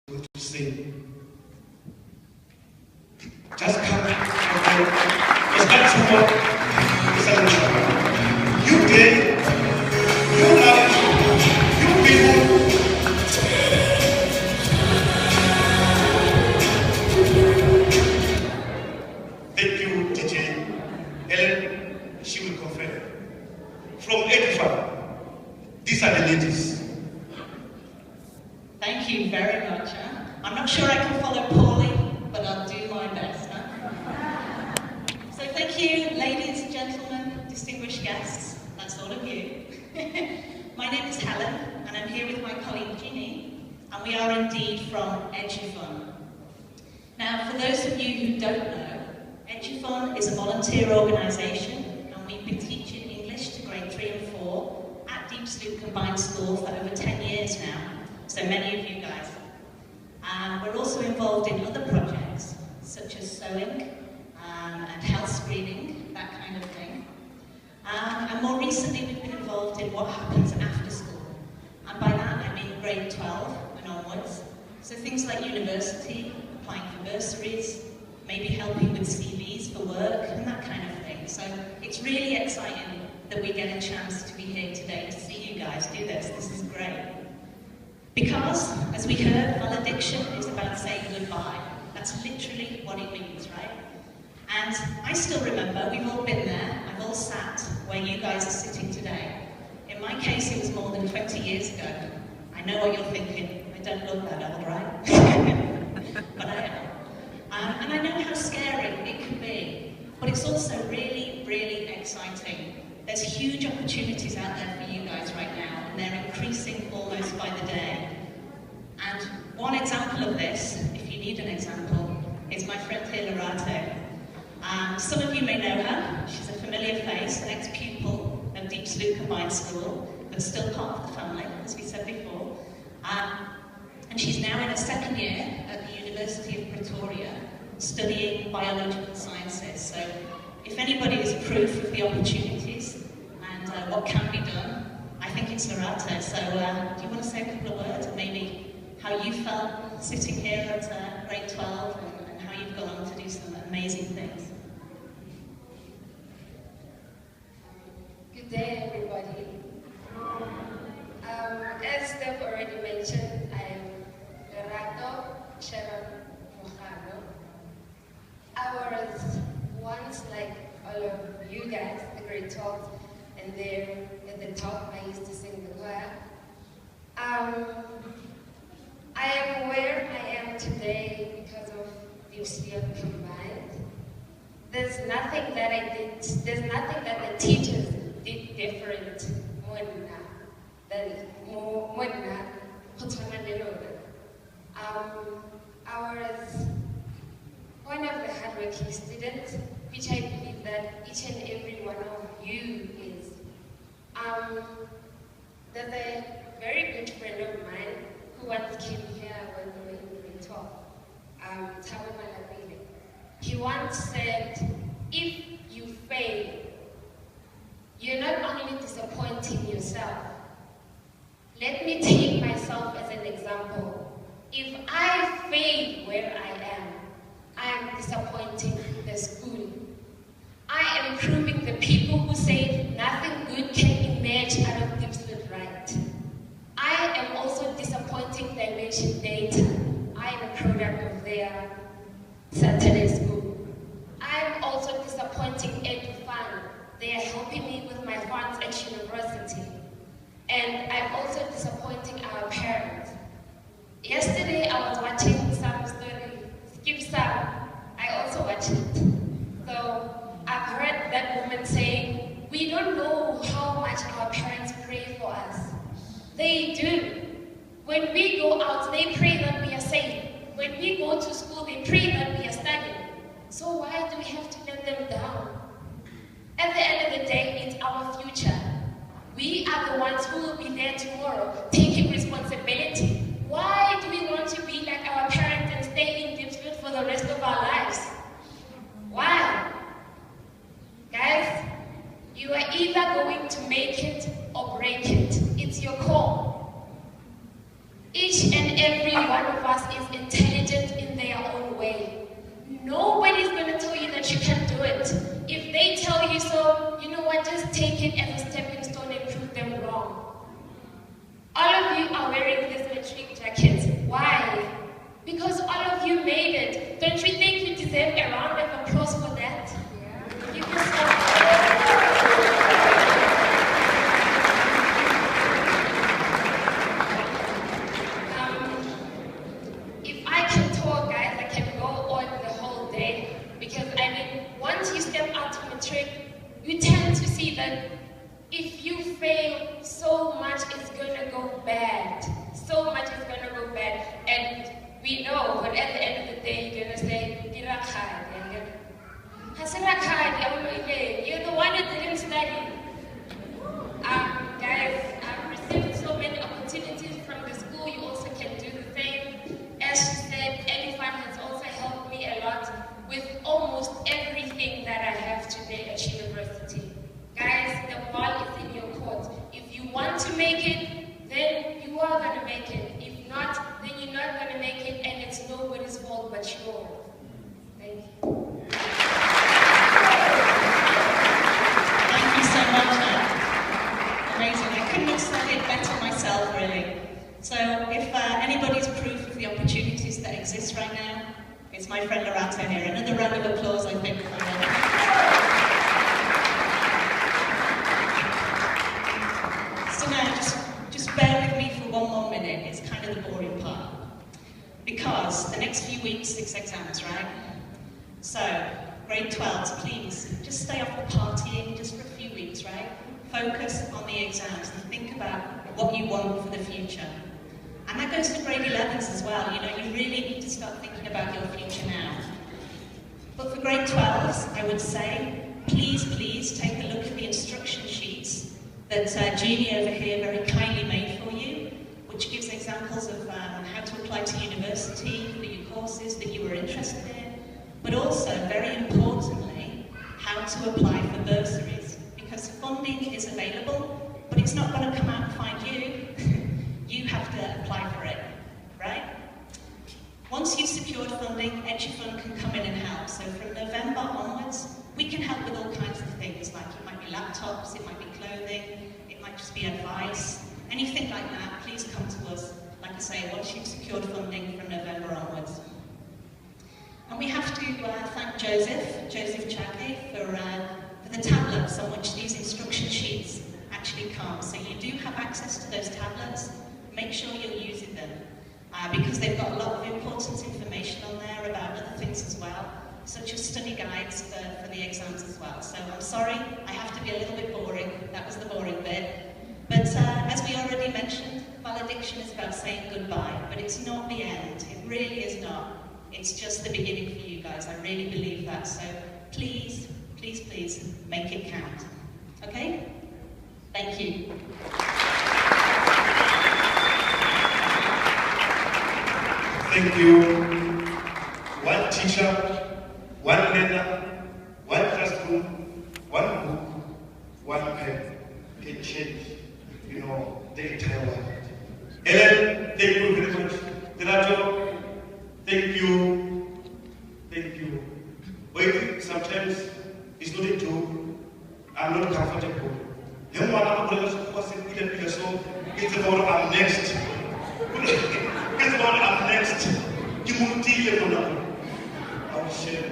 to sing. Just come back. It's not too much. You did. You love it. You people. Thank you, DJ. Helen, she will confirm. From 85, these are the ladies. Thank you very much. I'm not sure I can follow poorly, but I'll do my best. So thank you, ladies, gentlemen, distinguished guests. That's all of you. My name is Helen, and I'm here with my colleague Ginny, and we are indeed from Edufund. Now, for those of you who don't know, Edufund is a volunteer organisation, and we've been teaching English to grade 3 and 4 at Deep Sloop Combined School for over 10 years now. So many of you guys. We're also involved in other projects, such as sewing and health screening, that kind of thing. And more recently, we've been involved in what happens after school. And by that, I mean grade 12 and onwards. So things like university, applying for bursaries, maybe helping with CVs for work, and that kind of thing. So it's really exciting that we get a chance to be here today to see you guys do this. This is great. Because, as we heard, valediction is about saying goodbye. That's literally what it means, right? And I still remember, we've all been there, I've all sat where you guys are sitting today. In my case, it was more than 20 years ago. I know what you're thinking, I don't look that old, right? But I am. And I know how scary it can be, but it's also really, really exciting. There's huge opportunities out there for you guys right now, and they're increasing almost by the day. And one example of this, if you need an example, is my friend here, Lerato. Some of you may know her. She's a familiar face, an ex-pupil of Deep Sloop Combined School, but still part of the family, as we said before. And she's now in her second year at the University of Pretoria, studying biological sciences. So if anybody is proof of the opportunities and what can be done, I think it's Lerato. So do you want to say a couple of words, maybe how you felt sitting here at grade 12 and how you've gone on to do some amazing things? Good day, everybody. As Steph already mentioned, I am Lerato, Sharon, Mogano. I was once like all of you guys, the grade 12, and there at the top I used to sing the choir. I am where I am today because of Deep Sloop Combined. There's nothing that I did, there's nothing that the teachers did different than I was one of the hardworking students, which I believe that each and every one of you is. There's a very good friend of mine who once came here when we were in grade 12, He once said, if you fail, you're not only disappointing yourself. Let me take myself as an example. If I fail where I am disappointing the school. I am proving the people who say nothing good can emerge out of Deep Sloop right. I am also disappointing Dimension Data. I am a product of their Saturday school. I am also disappointing Edufund. They are helping me with my funds at university. And I'm also disappointing our parents. Yesterday I was watching some story, Skip Sam. I also watched it. So I've heard that woman saying, we don't know how much our parents pray for us. They do. When we go out, they pray that we are safe. When we go to school, they pray that we are studying. So why do we have to let them down? At the end of the day, it's our future. We are the ones who will be there tomorrow, taking responsibility. Why do we want to be like our parents and stay in Deep Sloop for the rest of our lives? Why? Guys, you are either going to make it or break it. It's your call. Each and every one of us is we know, but at the end of the day, you're going to say, you're the one that didn't study. Guys, I've received so many opportunities from the school. You also can do the same. As she said, Elifan has also helped me a lot with almost everything that I have today at university. Guys, the ball is in your court. If you want to make it, then you are going to make it. If not, then you're not going to make it, and it's nobody's fault but yours. Thank you. Thank you so much, Anne. Amazing. I couldn't have said it better myself, really. So if anybody's proof of the opportunities that exist right now, it's my friend Lerato here. Another round of applause, I think, for him. So now, just bear with me for one more minute. It's kind of the boring part. Because the next few weeks, 6 exams, right? So, grade 12s, please, just stay off the partying just for a few weeks, right? Focus on the exams and think about what you want for the future. And that goes to grade 11s as well. You know, you really need to start thinking about your future now. But for grade 12s, I would say, please take a look at the instruction sheets that Jeannie over here very kindly made for you, which gives examples of how to apply to university for your courses that you were interested in, but also, very importantly, how to apply for bursaries, because funding is available, but it's not going to come out and find you. You have to apply for it, right? Once you've secured funding, EduFund can come in and help. So from November onwards, we can help with all kinds of things, like it might be laptops, it might be clothing, it might just be advice, anything like that. Please come to us, like I say, once you've secured funding from November onwards. And we have to thank Joseph Chake for the tablets on which these instruction sheets actually come. So you do have access to those tablets. Make sure you're using them because they've got a lot of important information on there about other things as well, such as study guides for the exams as well. So I'm sorry, I have to be a little bit boring. That was the boring bit. But as we already mentioned, valediction is about saying goodbye, but it's not the end. It really is not. It's just the beginning for you guys. I really believe that. So please, make it count. Okay? Thank you. Thank you. One teacher, one learner, one classroom, one book, one pen can change, you know, the entire world. Helen, thank you very much. Lerato, thank you. Thank you. Wait, sometimes it's not a joke. I'm not comfortable. So it's about I'm next. It's about I'm next. You will deal with it. I'll share.